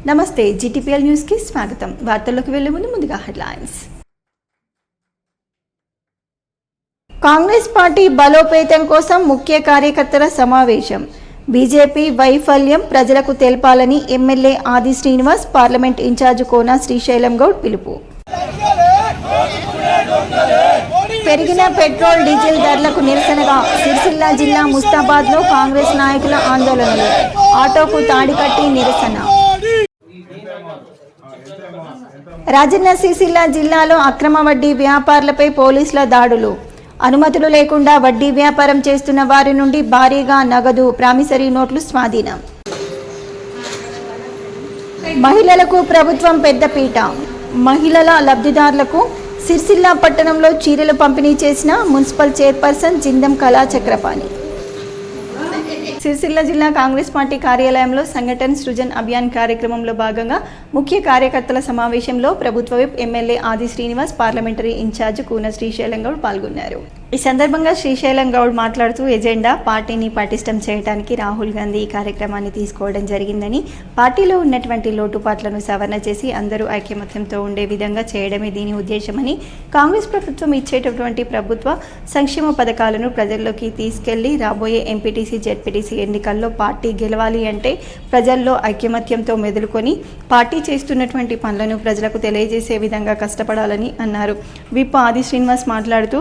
నమస్తే GTPL news కి స్వాగతం. వార్తల్లోకి వెళ్లే ముందుగా హెడ్లైన్స్. కాంగ్రెస్ పార్టీ బలోపేతం కోసం ముఖ్య కార్యకర్తల సమావేశం. బీజేపీ వైఫల్యం ప్రజలకు తెలపాలని ఎమ్మెల్యే ఆది శ్రీనివాస్, పార్లమెంట్ ఇన్ఛార్జ్ కోన శ్రీశైలం గౌడ్ పిలుపు. పెరిగిన పెట్రోల్ డీజిల్ ధరలకు నిరసనగా సిరిసిల్ల జిల్లా ముస్తాబాద్లో కాంగ్రెస్ నాయకుల ఆందోళనలు. ఆటోకు తాడి కట్టి నిరసన. రాజన్న సిరిసిల్ల జిల్లాలో అక్రమ వడ్డీ వ్యాపారులపై పోలీసుల దాడులు. అనుమతులు లేకుండా వడ్డీ వ్యాపారం చేస్తున్న వారి నుండి భారీగా నగదు, ప్రామిసరీ నోట్లు స్వాధీనం. మహిళలకు ప్రభుత్వం పెద్దపీట. మహిళల లబ్ధిదారులకు సిరిసిల్ల పట్టణంలో చీరలు పంపిణీ చేసిన మున్సిపల్ చైర్పర్సన్ జిందం కళా చక్రపాణి. సిరిసిల్ల జిల్లా కాంగ్రెస్ పార్టీ కార్యాలయంలో సంఘటన సృజన్ అభియాన్ కార్యక్రమంలో భాగంగా ముఖ్య కార్యకర్తల సమావేశంలో ప్రభుత్వ విప్ ఎమ్మెల్యే ఆది శ్రీనివాస్, పార్లమెంటరీ ఇన్ఛార్జ్ కూన శ్రీశైలం గౌడ్ పాల్గొన్నారు. ఈ సందర్భంగా శ్రీశైలం గౌడ్ మాట్లాడుతూ ఎజెండా పార్టీని పటిష్టం చేయడానికి రాహుల్ గాంధీ ఈ కార్యక్రమాన్ని తీసుకోవడం జరిగిందని, పార్టీలో ఉన్నటువంటి లోటుపాట్లను సవరణ చేసి అందరూ ఐకమత్యంతో ఉండే విధంగా చేయడమే దీని ఉద్దేశమని, కాంగ్రెస్ ప్రభుత్వం ఇచ్చేటటువంటి ప్రభుత్వ సంక్షేమ పథకాలను ప్రజల్లోకి తీసుకెళ్లి రాబోయే ఎంపీటీసీ, జెడ్పీటీసీ ఎన్నికల్లో పార్టీ గెలవాలి అంటే ప్రజల్లో ఐకమత్యంతో మెదులుకొని పార్టీ చేస్తున్నటువంటి పనులను ప్రజలకు తెలియజేసే విధంగా కష్టపడాలని అన్నారు. విప్ ఆది శ్రీనివాస్ మాట్లాడుతూ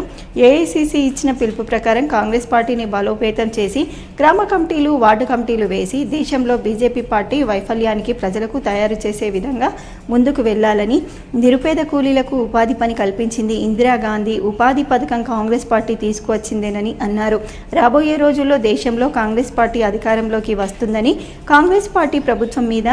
ఏఐసీసీ ఇచ్చిన పిలుపు ప్రకారం కాంగ్రెస్ పార్టీని బలోపేతం చేసి గ్రామ కమిటీలు, వార్డు కమిటీలు వేసి దేశంలో బీజేపీ పార్టీ వైఫల్యానికి ప్రజలకు తయారు చేసే విధంగా ముందుకు వెళ్లాలని, నిరుపేద కూలీలకు ఉపాధి పని కల్పించింది ఇందిరాగాంధీ ఉపాధి పథకం కాంగ్రెస్ పార్టీ తీసుకువచ్చిందేనని అన్నారు. రాబోయే రోజుల్లో దేశంలో కాంగ్రెస్ పార్టీ అధికారంలోకి వస్తుందని, కాంగ్రెస్ పార్టీ ప్రభుత్వం మీద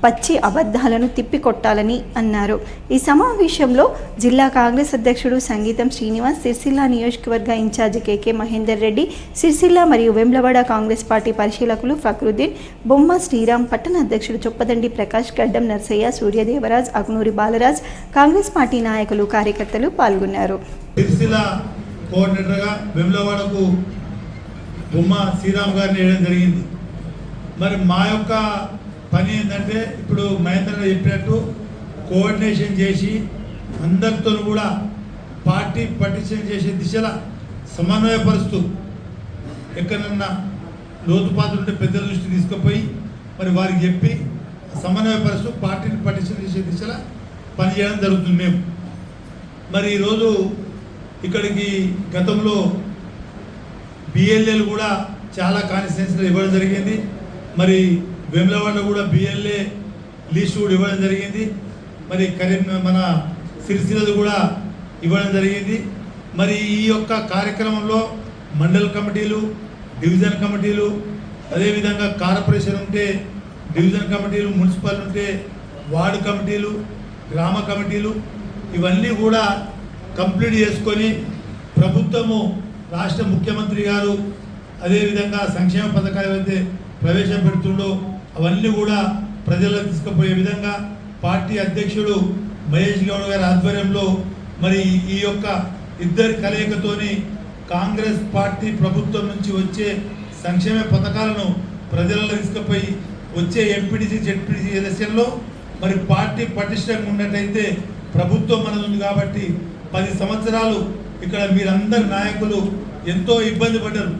పచ్చి అబద్ధాలను తిప్పికొట్టాలని అన్నారు. ఈ సమావేశంలో జిల్లా కాంగ్రెస్ అధ్యక్షుడు సంగీతం శ్రీనివాస్, సిరిసిల్ల నియోజకవర్గ ఇన్ఛార్జ్ కేకే మహేందర్ రెడ్డి, సిరిసిల్ల మరియు వెమ్లవాడ కాంగ్రెస్ పార్టీ పరిశీలకులు ఫక్రుద్దీన్, బొమ్మ శ్రీరామ్, పట్టణ అధ్యక్షుడు చొప్పదండి ప్రకాష్, గడ్డం నర్సయ్య, సూర్యదేవరాజ్, అగ్నూరి బాలరాజ్, కాంగ్రెస్ పార్టీ నాయకులు, కార్యకర్తలు పాల్గొన్నారు. బొమ్మ శ్రీరామ్ గారిని వేయడం జరిగింది. మరి మా యొక్క పని ఏంటంటే ఇప్పుడు మహేంద్ర చెప్పినట్టు కోఆర్డినేషన్ చేసి అందరితో కూడా పార్టీ పటిష్టం చేసే దిశలో సమన్వయపరుస్తూ ఎక్కడన్నా లోతుపాత్ర ఉంటే పెద్దల దృష్టి తీసుకుపోయి మరి వారికి చెప్పి సమన్వయపరుస్తూ పార్టీని పటిష్టం చేసే దిశలో పనిచేయడం జరుగుతుంది. మేము మరి ఈరోజు ఇక్కడికి గతంలో బిఎల్ఏలు కూడా చాలా కాన్స్టిట్యున్సీలు ఇవ్వడం జరిగింది. మరి వేములవాడలో కూడా బిఎల్ఏ లీస్ట్ కూడా ఇవ్వడం జరిగింది. మరి మన సిరిసిల్లలో కూడా ఇవ్వడం జరిగింది. మరి ఈ యొక్క కార్యక్రమంలో మండల కమిటీలు, డివిజన్ కమిటీలు, అదేవిధంగా కార్పొరేషన్ ఉంటే డివిజన్ కమిటీలు, మున్సిపల్ ఉంటే వార్డు కమిటీలు, గ్రామ కమిటీలు, ఇవన్నీ కూడా కంప్లీట్ చేసుకొని ప్రభుత్వము, రాష్ట్ర ముఖ్యమంత్రి గారు అదేవిధంగా సంక్షేమ పథకాలు ఏవైతే ప్రవేశపెడుతుండో అవన్నీ కూడా ప్రజలకు తీసుకుపోయే విధంగా పార్టీ అధ్యక్షుడు మహేష్ గౌడ్ గారి ఆధ్వర్యంలో మరి ఈ యొక్క ఇద్దరి కలయికతోని కాంగ్రెస్ పార్టీ ప్రభుత్వం నుంచి వచ్చే సంక్షేమ పథకాలను ప్రజలలో తీసుకుపోయి వచ్చే ఎంపీటీసీ, జెడ్పీటీసీ ఎలక్షన్లో మరి పార్టీ పటిష్టంగా ఉన్నట్టయితే ప్రభుత్వం మనది ఉంది కాబట్టి 10 సంవత్సరాలు ఇక్కడ మీరందరు నాయకులు ఎంతో ఇబ్బంది పడ్డారు.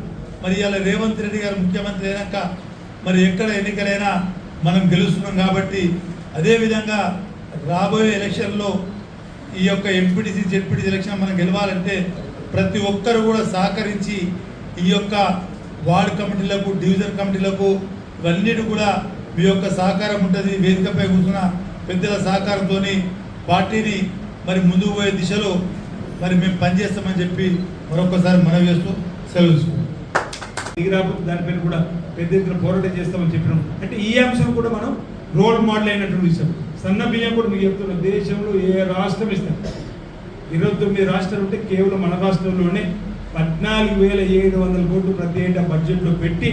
మరి ఇలా రేవంత్ రెడ్డి గారు ముఖ్యమంత్రి అయినాక మరి ఎక్కడ ఎన్నికలైనా మనం గెలుస్తున్నాం కాబట్టి అదేవిధంగా రాబోయే ఎలక్షన్లో ఈ యొక్క ఎంపీటీసీ, జెడ్పీటీసీ ఎలక్షన్ మనం గెలవాలంటే ప్రతి ఒక్కరు కూడా సహకరించి ఈ యొక్క వార్డు కమిటీలకు, డివిజన్ కమిటీలకు ఇవన్నిటి కూడా మీ యొక్క సహకారం ఉంటుంది. వేదికపై కూర్చున్న పెద్దల సహకారంతో పార్టీని మరి ముందుకు పోయే దిశలో మరి మేము పనిచేస్తామని చెప్పి మరొకసారి మనవి చేస్తూ సెలవు తీసుకుంటాం. దానిపైన కూడా పెద్ద ఎత్తున పోరాటం చేస్తామని చెప్పినాం. అంటే ఈ అంశం కూడా మనం రోల్ మోడల్ అయినటువంటి విషయం. సన్న బియ్యం కూడా మీకు చెప్తున్న దేశంలో ఏ రాష్ట్రం ఇస్తారు, 29 రాష్ట్రాలు ఉంటే కేవలం మన రాష్ట్రంలోనే 14,700 కోట్లు ప్రతి ఏటా బడ్జెట్లో పెట్టి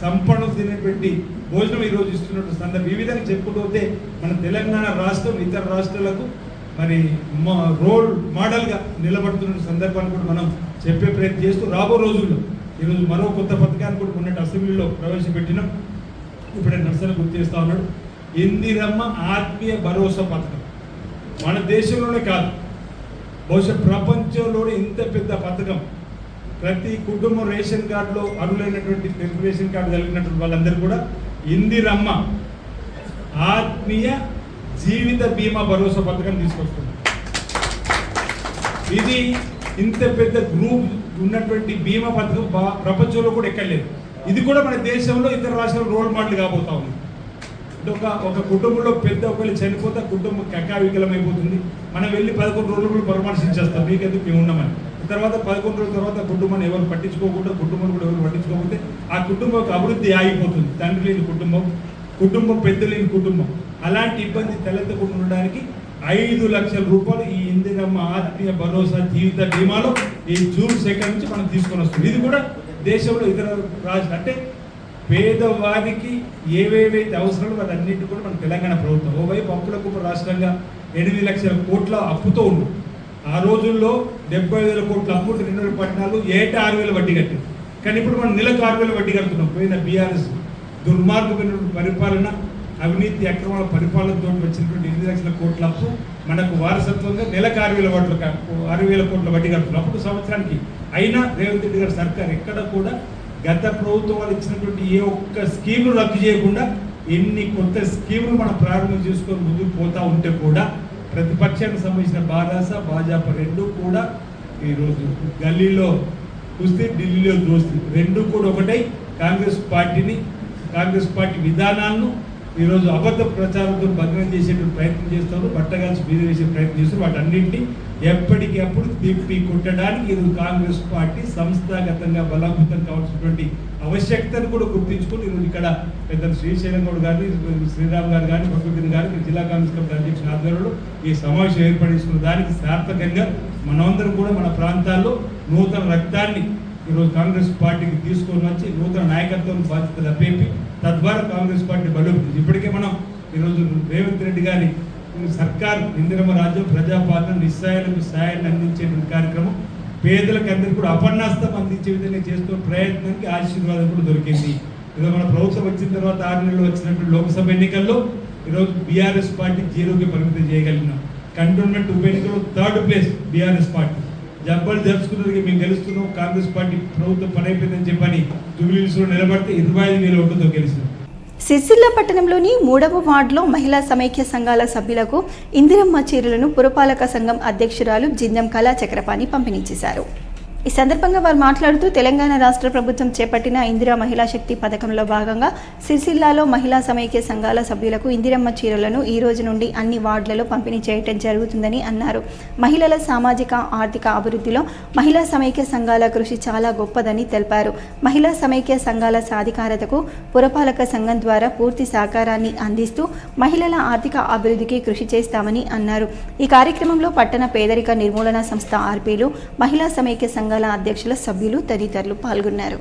సంపన్న తినపెట్టి భోజనం ఈరోజు ఇస్తున్నట్టు సందర్భం. ఈ విధంగా చెప్పుకుంటూ పోతే మన తెలంగాణ రాష్ట్రం ఇతర రాష్ట్రాలకు మరి రోల్ మోడల్గా నిలబడుతున్న సందర్భాన్ని కూడా మనం చెప్పే ప్రయత్నం చేస్తూ రాబో రోజుల్లో ఈరోజు మరో కొత్త పథకాన్ని కూడా మొన్నటి అసెంబ్లీలో ప్రవేశపెట్టినాం. ఇప్పుడే నర్సన గుర్తు చేస్తూ ఉన్నాడు. ఇందిరమ్మ ఆత్మీయ భరోసా పథకం. మన దేశంలోనే కాదు, బహుశా ప్రపంచంలోనే ఇంత పెద్ద పథకం. ప్రతి కుటుంబం రేషన్ కార్డులో అర్హులైనటువంటి తెలుగు రేషన్ కార్డు కలిగినటువంటి వాళ్ళందరూ కూడా ఇందిరమ్మ ఆత్మీయ జీవిత బీమా భరోసా పథకం తీసుకొస్తుంది. ఇది ఇంత పెద్ద గ్రూప్ ఉన్నటువంటి బీమా పథకం ప్రపంచంలో కూడా ఎక్కడలేదు. ఇది కూడా మన దేశంలో ఇతర రాష్ట్రాలు రోల్ మోడల్ కాబోతా ఉంది. అంటే ఒక కుటుంబంలో పెద్ద ఒకళ్ళు చనిపోతే కుటుంబం కకావికలమైపోతుంది. మనం వెళ్ళి 11 రోజులు పరామర్శించేస్తాం, మీకెందుకు మేము ఉన్నామని. తర్వాత 11 రోజుల తర్వాత కుటుంబాన్ని ఎవరు పట్టించుకోకుండా, కుటుంబం కూడా ఎవరు పట్టించుకోకపోతే ఆ కుటుంబం యొక్క అభివృద్ధి ఆగిపోతుంది. తండ్రి లేని కుటుంబం పెద్ద లేని కుటుంబం, అలాంటి ఇబ్బంది తలెత్తకుండా ఉండడానికి 5 లక్షల రూపాయలు ఈ ఇందిరమ్మ ఆత్మీయ భరోసా జీవిత బీమాలో ఈ జూన్ 2 నుంచి మనం తీసుకొని వస్తుంది. ఇది కూడా దేశంలో ఇతర రాష్ట్రాలు అంటే పేదవారికి ఏవేవైతే అవసరాలు వాటన్నింటి కూడా మన తెలంగాణ ప్రభుత్వం ఓవైపు అప్పులకు రాష్ట్రంగా 8 లక్షల కోట్ల అప్పుతో ఉంది. ఆ రోజుల్లో 75,000 కోట్ల అప్పు 2014 ఏటా 6,000 వడ్డీ కట్టింది. కానీ ఇప్పుడు మనం నెలకు 6,000 వడ్డీ కడుతున్నాం. పోయిన బీఆర్ఎస్ దుర్మార్గమైన పరిపాలన, అవినీతి అక్రమాల పరిపాలనతో వచ్చినటువంటి 8 లక్షల కోట్ల అప్పు మనకు వారసత్వంగా నెలకు 6,000 కోట్ల వడ్డీ కడుతున్నాం. అప్పుడు సంవత్సరానికి. అయినా రేవంత్ రెడ్డి గారి సర్కార్ ఎక్కడ కూడా గత ప్రభుత్వం వాళ్ళు ఇచ్చినటువంటి ఏ ఒక్క స్కీములు రద్దు చేయకుండా ఎన్ని కొత్త స్కీములు మనం ప్రారంభం చేసుకొని ముందుకు పోతా ఉంటే కూడా ప్రతిపక్షానికి సంబంధించిన భాజపా రెండు కూడా ఈరోజు గల్లీలో కుస్తీ, ఢిల్లీలో దోస్తీ రెండు కూడా ఒకటై కాంగ్రెస్ పార్టీ విధానాలను ఈరోజు అబద్ధ ప్రచారంతో భగ్నం చేసేటువంటి ప్రయత్నం చేస్తారు, బట్టగాల్సి మీద వేసే ప్రయత్నం చేస్తారు. వాటన్నింటినీ ఎప్పటికప్పుడు తిప్పి కొట్టడానికి ఈరోజు కాంగ్రెస్ పార్టీ సంస్థాగతంగా బలోపేతం కావాల్సినటువంటి ఆవశ్యకతను కూడా గుర్తించుకొని ఈరోజు ఇక్కడ పెద్ద శ్రీశైలం గౌడ్ గారిని, శ్రీరామ్ గారు కానీ, ప్రకృతిని గారిని జిల్లా కాంగ్రెస్ కమిటీ అధ్యక్షుల ఆధ్వర్యంలో ఈ సమావేశం ఏర్పడిస్తున్న దానికి సార్థకంగా మనమందరం కూడా మన ప్రాంతాల్లో నూతన రక్తాన్ని ఈరోజు కాంగ్రెస్ పార్టీకి తీసుకొని వచ్చి నూతన నాయకత్వం బాధ్యతలు అప్పేపి తద్వారా కాంగ్రెస్ పార్టీ బలోపేతం. ఇప్పటికే మనం ఈరోజు రేవంత్ రెడ్డి గారి సర్కార్ ఇందిరమ్మ రాజ్యం ప్రజాపాలన నిస్సాయాలకు సాయాన్ని అందించేటువంటి కార్యక్రమం పేదలకు అందరికీ కూడా అపర్ణాస్తం అందించే విధంగా చేస్తున్న ప్రయత్నానికి ఆశీర్వాదం కూడా దొరికింది. ఈరోజు మన ప్రభుత్వం వచ్చిన తర్వాత 6 నెలలు వచ్చినటువంటి లోక్సభ ఎన్నికల్లో ఈరోజు బీఆర్ఎస్ పార్టీ 0కి పరిమితం చేయగలిగినాం. కంటోన్మెంట్ ఉప ఎన్నికల్లో 3rd ప్లేస్ బీఆర్ఎస్ పార్టీ. జబ్బలు జరుపుకున్నది మేము గెలుస్తున్నాం, కాంగ్రెస్ పార్టీ ప్రభుత్వం పని అయిపోయిందని చెప్పని జూబ్లీహిల్స్లో నిలబడితే 25,000 ఓట్లతో గెలిచింది. సిరిసిల్ల పట్టణంలోని 3వ వార్డులో మహిళా సమైక్య సంఘాల సభ్యులకు ఇందిరమ్మ చీరలను పురపాలక సంఘం అధ్యక్షురాలు జిందం కళా చక్రపాణి పంపిణీ చేశారు. ఈ సందర్భంగా వారు మాట్లాడుతూ తెలంగాణ రాష్ట్ర ప్రభుత్వం చేపట్టిన ఇందిరా మహిళా శక్తి పథకంలో భాగంగా సిరిసిల్లాలో మహిళా సమైక్య సంఘాల సభ్యులకు ఇందిరమ్మ చీరలను ఈ రోజు నుండి అన్ని వార్డులలో పంపిణీ చేయడం జరుగుతుందని అన్నారు. మహిళల సామాజిక ఆర్థిక అభివృద్ధిలో మహిళా సమైక్య సంఘాల కృషి చాలా గొప్పదని తెలిపారు. మహిళా సమైక్య సంఘాల సాధికారతకు పురపాలక సంఘం ద్వారా పూర్తి సహకారాన్ని అందిస్తూ మహిళల ఆర్థిక అభివృద్ధికి కృషి చేస్తామని అన్నారు. ఈ కార్యక్రమంలో పట్టణ పేదరిక నిర్మూలన సంస్థ ఆర్పీలు, మహిళా సమైక్య సంఘాల అధ్యక్షుల సభ్యులు తదితరులు పాల్గొన్నారు.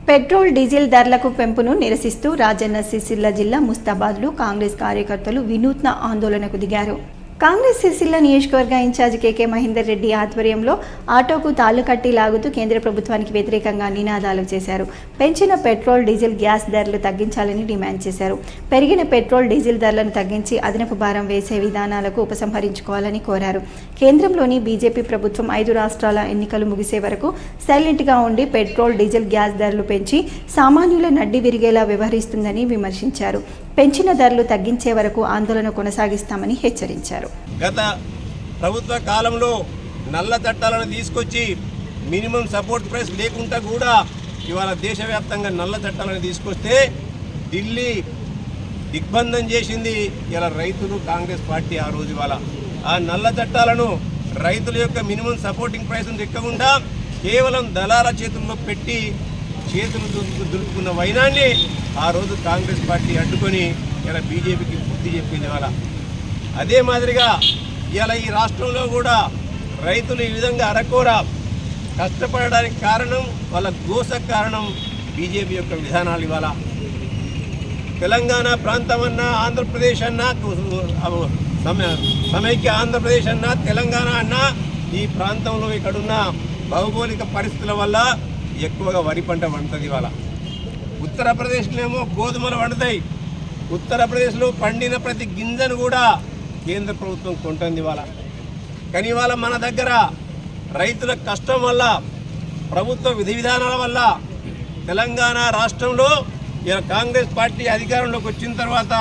పెట్రోల్, డీజిల్ ధరలకు పెంపును నిరసిస్తూ రాజన్న సిరిసిల్ల జిల్లా ముస్తాబాద్లో కాంగ్రెస్ కార్యకర్తలు వినూత్న ఆందోళనకు దిగారు. కాంగ్రెస్ సిరిసిల్ల నియోజకవర్గ ఇన్ఛార్జ్ కేకే మహేందర్ రెడ్డి ఆధ్వర్యంలో ఆటోకు తాళ్లు కట్టి లాగుతూ కేంద్ర ప్రభుత్వానికి వ్యతిరేకంగా నినాదాలు చేశారు. పెంచిన పెట్రోల్, డీజిల్, గ్యాస్ ధరలు తగ్గించాలని డిమాండ్ చేశారు. పెరిగిన పెట్రోల్, డీజిల్ ధరలను తగ్గించి అదనపు భారం వేసే విధానాలకు ఉపసంహరించుకోవాలని కోరారు. కేంద్రంలోని బీజేపీ ప్రభుత్వం 5 రాష్ట్రాల ఎన్నికలు ముగిసే వరకు సైలెంట్గా ఉండి పెట్రోల్, డీజిల్, గ్యాస్ ధరలు పెంచి సామాన్యుల నడ్డి విరిగేలా వ్యవహరిస్తుందని విమర్శించారు. పెంచిన ధరలు తగ్గించే వరకు ఆందోళన కొనసాగిస్తామని హెచ్చరించారు. గత ప్రభుత్వ కాలంలో నల్ల చట్టాలను తీసుకొచ్చి మినిమం సపోర్ట్ ప్రైస్ లేకుండా కూడా ఇవాళ దేశవ్యాప్తంగా నల్ల చట్టాలను తీసుకొస్తే ఢిల్లీ దిగ్బంధం చేసింది ఇలా రైతులు, కాంగ్రెస్ పార్టీ. ఆ రోజు ఇవాళ ఆ నల్ల చట్టాలను రైతుల యొక్క మినిమం సపోర్టింగ్ ప్రైస్ను తెక్కకుండా కేవలం దళాల చేతుల్లో పెట్టి చేతులు దులుపుకున్న వైనాన్ని ఆ రోజు కాంగ్రెస్ పార్టీ అడ్డుకొని ఇలా బీజేపీకి బుద్ధి చెప్పింది. ఇవాళ అదే మాదిరిగా ఇలా ఈ రాష్ట్రంలో కూడా రైతులు ఈ విధంగా అరకొర కష్టపడడానికి కారణం, వాళ్ళ గోసకు కారణం బీజేపీ యొక్క విధానాలు. ఇవాళ తెలంగాణ ప్రాంతం అన్నా, ఆంధ్రప్రదేశ్ అన్నా, సమైక్య ఆంధ్రప్రదేశ్ అన్నా, తెలంగాణ అన్నా, ఈ ప్రాంతంలో ఇక్కడున్న భౌగోళిక పరిస్థితుల వల్ల ఎక్కువగా వరి పంట పండుతుంది. ఇవాళ ఉత్తరప్రదేశ్లో ఏమో గోధుమలు పండుతాయి, ఉత్తరప్రదేశ్లో పండిన ప్రతి గింజను కూడా కేంద్ర ప్రభుత్వం కొంటుంది ఇవాళ. కానీ ఇవాళ మన దగ్గర రైతుల కష్టం వల్ల, ప్రభుత్వ విధి విధానాల వల్ల తెలంగాణ రాష్ట్రంలో కాంగ్రెస్ పార్టీ అధికారంలోకి వచ్చిన తర్వాత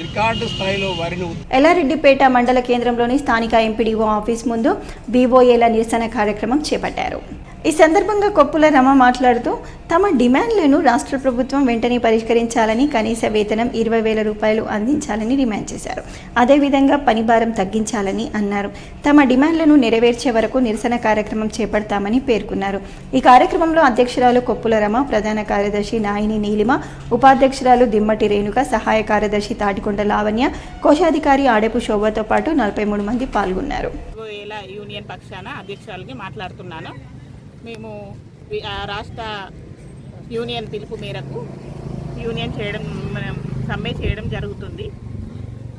రికార్డు స్థాయిలో వరిని. ఎల్లారెడ్డిపేట మండల కేంద్రంలోని స్థానిక ఎంపీడీఓ ఆఫీస్ ముందు బీఓఏల నిరసన కార్యక్రమం చేపట్టారు. ఈ సందర్భంగా కొప్పుల రమ మాట్లాడుతూ తమ డిమాండ్లను రాష్ట్ర ప్రభుత్వం వెంటనే పరిష్కరించాలని, కనీస వేతనం 20,000 రూపాయలు అందించాలని డిమాండ్ చేశారు. అదేవిధంగా పనిభారం తగ్గించాలని అన్నారు. తమ డిమాండ్లను నెరవేర్చే వరకు నిరసన కార్యక్రమం చేపడతామని పేర్కొన్నారు. ఈ కార్యక్రమంలో అధ్యక్షురాలు కొప్పుల రమ, ప్రధాన కార్యదర్శి నాయిని నీలిమ, ఉపాధ్యక్షురాలు దిమ్మటి రేణుక, సహాయ కార్యదర్శి తాటికొండ లావణ్య, కోశాధికారి ఆడెపు శోభతో పాటు 43 మంది పాల్గొన్నారు. యూనియన్ పక్షాన అధ్యక్షురాలుగా మాట్లాడుతున్నాను. మేము రాష్ట్ర యూనియన్ పిలుపు మేరకు సమ్మె చేయడం జరుగుతుంది.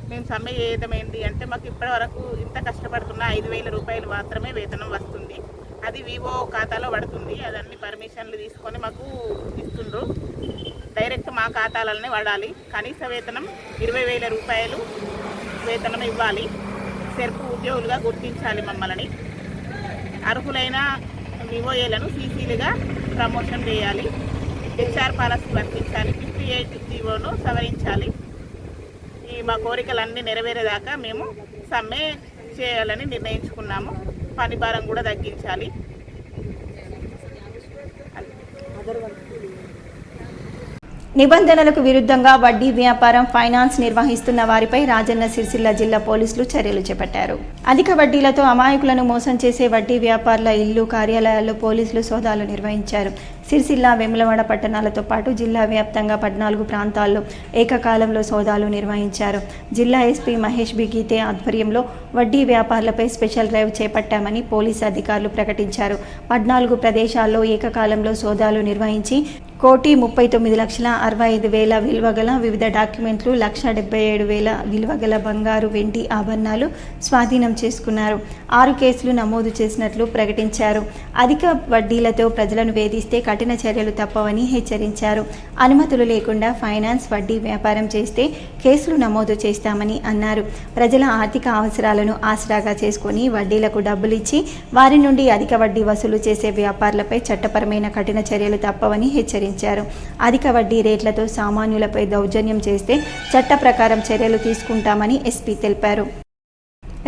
మేము సమ్మె చేయడం ఏంటి అంటే, మాకు ఇప్పటివరకు ఇంత కష్టపడుతున్న 5,000 రూపాయలు మాత్రమే వేతనం వస్తుంది. అది వివో ఖాతాలో పడుతుంది. అదన్నీ పర్మిషన్లు తీసుకొని మాకు ఇస్తుండ్రు. డైరెక్ట్ మా ఖాతాలనే పడాలి. కనీస వేతనం 20,000 రూపాయలు వేతనం ఇవ్వాలి. సెర్పు ఉద్యోగులుగా గుర్తించాలి మమ్మల్ని. అర్హులైన వివోఏలను సీసీలుగా ప్రమోషన్ చేయాలి. హెచ్ఆర్ పాలసీ వర్తించాలి. 58 జీవోను సవరించాలి. మా కోరికలన్నీ నెరవేరేదాకా మేము సమ్మె చేయాలని నిర్ణయించుకున్నాము. పని భారం కూడా తగ్గించాలి. నిబంధనలకు విరుద్ధంగా వడ్డీ వ్యాపారం, ఫైనాన్స్ నిర్వహిస్తున్న వారిపై రాజన్న సిరిసిల్ల జిల్లా పోలీసులు చర్యలు చేపట్టారు. అధిక వడ్డీలతో అమాయకులను మోసం చేసే వడ్డీ వ్యాపారుల ఇల్లు, కార్యాలయాల్లో పోలీసులు సోదాలు నిర్వహించారు. సిరిసిల్ల, వేములవాడ పట్టణాలతో పాటు జిల్లా వ్యాప్తంగా 14 ప్రాంతాల్లో ఏకకాలంలో సోదాలు నిర్వహించారు. జిల్లా ఎస్పీ మహేష్ బి గీతే ఆధ్వర్యంలో వడ్డీ వ్యాపారులపై స్పెషల్ డ్రైవ్ చేపట్టామని పోలీసు అధికారులు ప్రకటించారు. 14 ప్రదేశాల్లో ఏకకాలంలో సోదాలు నిర్వహించి 1,39,65,000 విలువగల వివిధ డాక్యుమెంట్లు, 1,77,000 విలువగల బంగారు, వెండి ఆభరణాలు స్వాధీనం చేసుకున్నారు. 6 కేసులు నమోదు చేసినట్లు ప్రకటించారు. అధిక వడ్డీలతో ప్రజలను వేధిస్తే కఠిన చర్యలు తప్పవని హెచ్చరించారు. అనుమతులు లేకుండా ఫైనాన్స్, వడ్డీ వ్యాపారం చేస్తే కేసులు నమోదు చేస్తామని అన్నారు. ప్రజల ఆర్థిక అవసరాలను ఆసరాగా చేసుకుని వడ్డీలకు డబ్బులిచ్చి వారి నుండి అధిక వడ్డీ వసూలు చేసే వ్యాపారులపై చట్టపరమైన కఠిన చర్యలు తప్పవని హెచ్చరించారు. అధిక వడ్డీ రేట్లతో సామాన్యులపై దౌర్జన్యం చేస్తే చట్ట ప్రకారం చర్యలు తీసుకుంటామని ఎస్పీ తెలిపారు.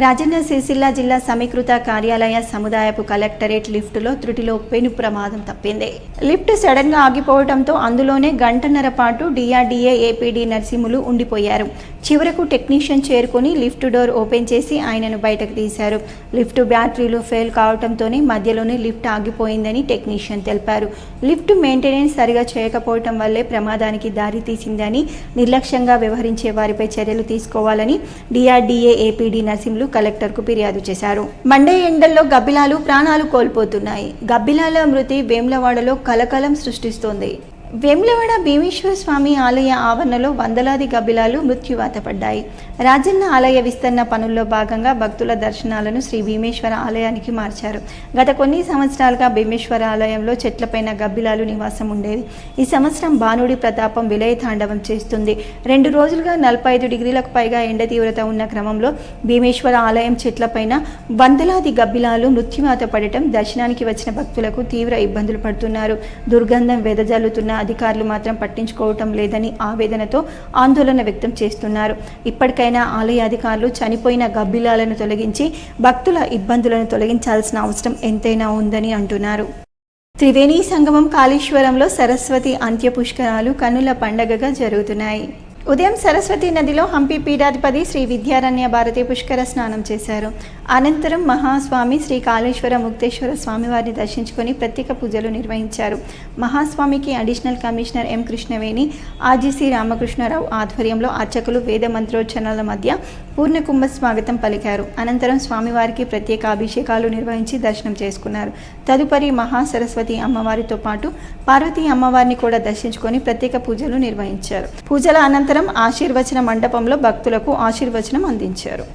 రాజన్న సిరిసిల్ల జిల్లా సమీకృత కార్యాలయ సముదాయపు కలెక్టరేట్ లిఫ్టులో త్రుటిలో పెను ప్రమాదం తప్పింది. లిఫ్ట్ సడన్ గా ఆగిపోవడంతో అందులోనే గంటన్నర పాటు డిఆర్డీఏ ఏపీడీ నర్సింహులు ఉండిపోయారు. చివరకు టెక్నీషియన్ చేరుకుని లిఫ్ట్ డోర్ ఓపెన్ చేసి ఆయనను బయటకు తీశారు. లిఫ్ట్ బ్యాటరీలు ఫెయిల్ కావడంతోనే మధ్యలోనే లిఫ్ట్ ఆగిపోయిందని టెక్నీషియన్ తెలిపారు. లిఫ్ట్ మెయింటెనెన్స్ సరిగా చేయకపోవడం వల్లే ప్రమాదానికి దారి తీసిందని, నిర్లక్ష్యంగా వ్యవహరించే వారిపై చర్యలు తీసుకోవాలని డిఆర్డీఏ ఏపీడీ నర్సింహులు కలెక్టర్కు ఫిర్యాదు చేశారు. మండే ఎండల్లో గబ్బిలాలు ప్రాణాలు కోల్పోతున్నాయి. గబ్బిలాల మృతి వేములవాడలో కలకలం సృష్టిస్తోంది. వేములవాడ భీమేశ్వర స్వామి ఆలయ ఆవరణలో వందలాది గబ్బిలాలు మృత్యువాత పడ్డాయి. రాజన్న ఆలయ విస్తరణ పనుల్లో భాగంగా భక్తుల దర్శనాలను శ్రీ భీమేశ్వర ఆలయానికి మార్చారు. గత కొన్ని సంవత్సరాలుగా భీమేశ్వర ఆలయంలో చెట్లపైన గబ్బిలాలు నివాసం ఉండేవి. ఈ సంవత్సరం భానుడి ప్రతాపం విలయతాండవం చేస్తుంది. 2 రోజులుగా 45 డిగ్రీలకు పైగా ఎండ తీవ్రత ఉన్న క్రమంలో భీమేశ్వర ఆలయం చెట్లపైన వందలాది గబ్బిలాలు మృత్యువాత పడటం దర్శనానికి వచ్చిన భక్తులకు తీవ్ర ఇబ్బందులు పడుతున్నారు. దుర్గంధం వెదజల్లుతున్న అధికారులు మాత్రం పట్టించుకోవటం లేదని ఆవేదనతో ఆందోళన వ్యక్తం చేస్తున్నారు. ఇప్పటికైనా ఆలయ అధికారులు చనిపోయిన గబ్బిలాలను తొలగించి భక్తుల ఇబ్బందులను తొలగించాల్సిన అవసరం ఎంతైనా ఉందని అంటున్నారు. త్రివేణి సంగమం కాళేశ్వరంలో సరస్వతి అంత్య పుష్కరాలు కన్నుల పండగగా జరుగుతున్నాయి. ఉదయం సరస్వతి నదిలో హంపి పీఠాధిపతి శ్రీ విద్యారణ్య భారతి పుష్కర స్నానం చేశారు. అనంతరం మహాస్వామి శ్రీ కాళేశ్వర ముక్తేశ్వర స్వామివారిని దర్శించుకొని ప్రత్యేక పూజలు నిర్వహించారు. మహాస్వామికి additional commissioner M Krishnaveni, RGC Ramakrishnarao ఆధ్వర్యంలో అర్చకులు వేద మంత్రోచ్చరణల మధ్య పూర్ణ కుంభ స్వాగతం పలికారు. అనంతరం స్వామివారికి ప్రత్యేక అభిషేకాలు నిర్వహించి దర్శనం చేసుకున్నారు. తదుపరి మహాసరస్వతి అమ్మవారితో పాటు పార్వతీ అమ్మవారిని కూడా దర్శించుకొని ప్రత్యేక పూజలు నిర్వహించారు. పూజల అనంతరం ఆశీర్వచన మండపంలో భక్తులకు ఆశీర్వచనం అందించారు.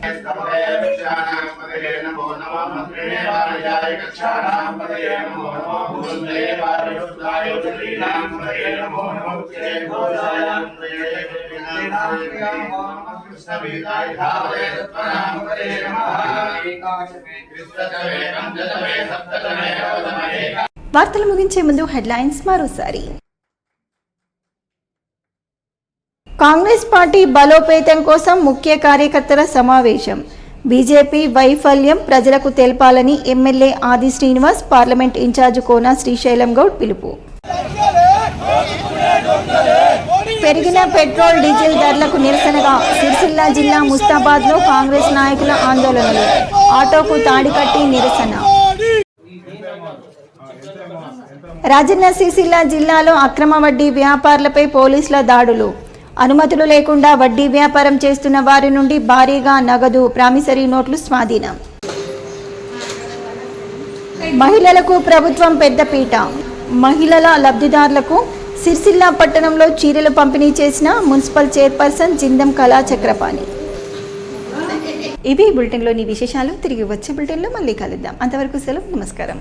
వార్తలు ముగించే ముందు హెడ్లైన్స్ మరోసారి. కాంగ్రెస్ పార్టీ బలోపేతం కోసం ముఖ్య కార్యకర్తల సమావేశం. బీజేపీ వైఫల్యం ప్రజలకు తెలపాలని ఎమ్మెల్యే ఆది శ్రీనివాస్, పార్లమెంట్ ఇన్ఛార్జ్ కోన శ్రీశైలం గౌడ్ పిలుపు. పెరిగిన పెట్రోల్ డీజిల్ ధరలకు నిరసనగా సిరిసిల్ల జిల్లా ముస్తాబాద్లో కాంగ్రెస్ నాయకుల ఆందోళనలు. ఆటోకు తాడి కట్టి నిరసన. రాజన్న సిరిసిల్ల జిల్లాలో అక్రమ వడ్డీ వ్యాపారులపై పోలీసుల దాడులు. అనుమతులు లేకుండా వడ్డీ వ్యాపారం చేస్తున్న వారి నుండి భారీగా నగదు, ప్రామిసరీ నోట్లు స్వాధీనం. మహిళలకు ప్రభుత్వం పెద్దపీట. మహిళల లబ్ధిదారులకు సిరిసిల్ల పట్టణంలో చీరలు పంపిణీ చేసిన మున్సిపల్ చైర్పర్సన్ జిందం కళా చక్రపాణి. ఇవి బులెటిన్లోని విశేషాలు. తిరిగి వచ్చే బులెటిన్లో మళ్ళీ కలుద్దాం. అంతవరకు సెలవు. నమస్కారం.